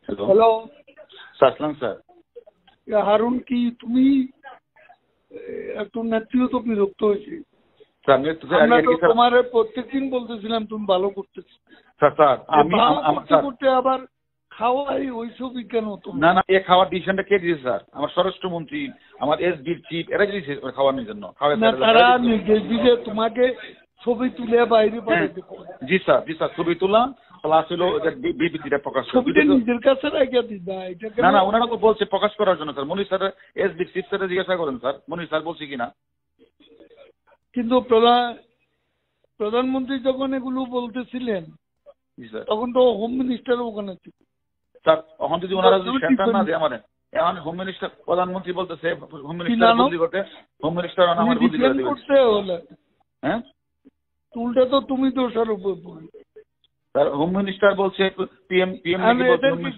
Hello hello সাসলাম sir. Harun, কি তুমি একটু নেতৃত্ব তো বিরক্ত হয়েছে। আমরা তো তোমার প্রত্যেকদিন বলতেছিলাম তুমি ভালো করতেছ, স্যার আমি ভালো করতে করতে আবার খাওয়াই ওইসবই কেন তুমি? না না, এ খাওয়ার ডিসিশনটা কে দিয়েছে স্যার? আমার স্বরাষ্ট্রমন্ত্রী, আমার এসবির চিফ, এরা দিয়েছে খাওয়ানোর জন্য। না, তারা নির্দেশ দিয়েছে তোমাকে ছবি তুলে বাইরে পাঠাতে। জি স্যার, জি স্যার, ছবি তোলা প্লাস হলো বিবৃতিটা প্রকাশ করা। ছবিটা নিজের কাছে রেখে দিবা। না না, ওনারা তো বলছে প্রকাশ করার জন্য স্যার। মনির স্যার, এসবি চিফ স্যার জিজ্ঞাসা করেন স্যার, মনির স্যার বলছে কিনা। কিন্তু প্রধানমন্ত্রী যখন এগুলো বলতেছিলেন তখন তো হোম মিনিস্টার ওখানে ছিল স্যার। এখন যদি ওনারা যদি সেন্টার না দেয় আমাদের, এখন হোম মিনিস্টার, প্রধানমন্ত্রী বলতেছে হোম মিনিস্টার বদলি করতে, হোম মিনিস্টার আমার বদলি করে দেবে। করতে হলে হ্যাঁ, উল্টা তো তুমি দোষারোপ করবে। স্যার হোম মিনিস্টার বলছে পিএম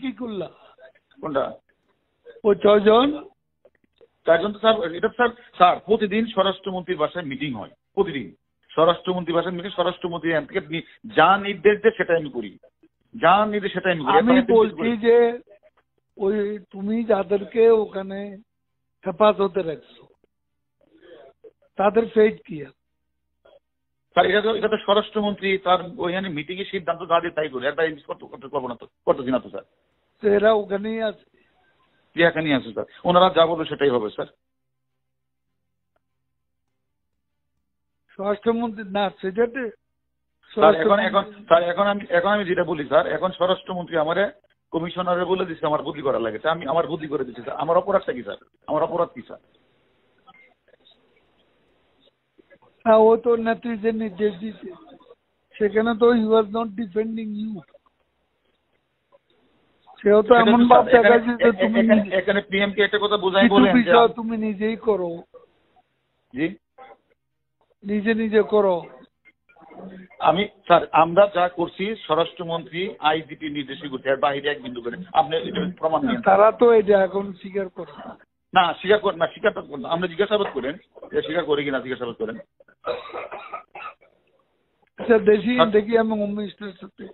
কি করলা? কোনটা? ও 6 জন। তার জন্য স্যার, এটা স্যার স্যার প্রতিদিন স্বরাষ্ট্রমন্ত্রীর বাসায় মিটিং হয়, প্রতিদিন স্বরাষ্ট্রমন্ত্রীর বাসায় মিটিং। স্বরাষ্ট্রমন্ত্রী এখান থেকে যা নির্দেশ দেয় সেটাই আমি করি, যা নির্দেশ সেটাই আমি করি। আমি বলছি যে ওই তুমি যাদেরকে ওখানে হেফাজতে রাখছো তাদের ফেট কি আছে? স্যার এটা তো স্বরাষ্ট্রমন্ত্রী তার ওইখানে মিটিং এর সিদ্ধান্ত যা দিয়ে তাই করি, একবার করতে পারবো না তো, করতেছি না তো স্যার। তো এরা ওখানেই আছে, এখানেই আছে স্যার, ওনারা যা বলবে সেটাই হবে স্যার। স্বরাষ্ট্রমন্ত্রী না সেটাতে স্যার এখন আমি যেটা বলি স্যার, এখন স্বরাষ্ট্রমন্ত্রী আমারে কমিশনারে বলে দিচ্ছে আমার বদলি করা লাগে। আমি আমার বদলি করে দিচ্ছি স্যার। আমার অপরাধটা কি স্যার? আমার অপরাধ কি স্যার? হ্যাঁ, ও তো নেতৃত্বের নির্দেশ দিচ্ছে, সেখানে তো you are not defending you. সেও তো এমন ভাব দেখাচ্ছে যে তুমি এখানে পিএম কে একটা কথা বোঝাই বলেন বিষয় তুমি নিজেই করো। জি, নিজে নিজে করো। আমি স্যার আমরা যা করছি স্বরাষ্ট্রমন্ত্রী আইজিপি নির্দেশই করছে, এর বাইরে এক বিন্দু করে আপনি এটা প্রমাণ নিয়ে। তারা তো এটা এখন স্বীকার করে না, স্বীকার করেন না, স্বীকার আপনি জিজ্ঞাসাবাদ করেন যে স্বীকার করে কিনা, জিজ্ঞাসাবাদ করেন। দেখি আমি হোম মিনিস্টারের সাথে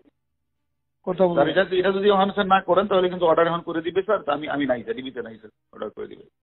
কথা বলবো। এটা যদি ওখানে স্যার না করেন তাহলে কিন্তু অর্ডার এখন করে দিবে স্যার। আমি নাই স্যার, ডিবিতে নাই স্যার, অর্ডার করে দিবে।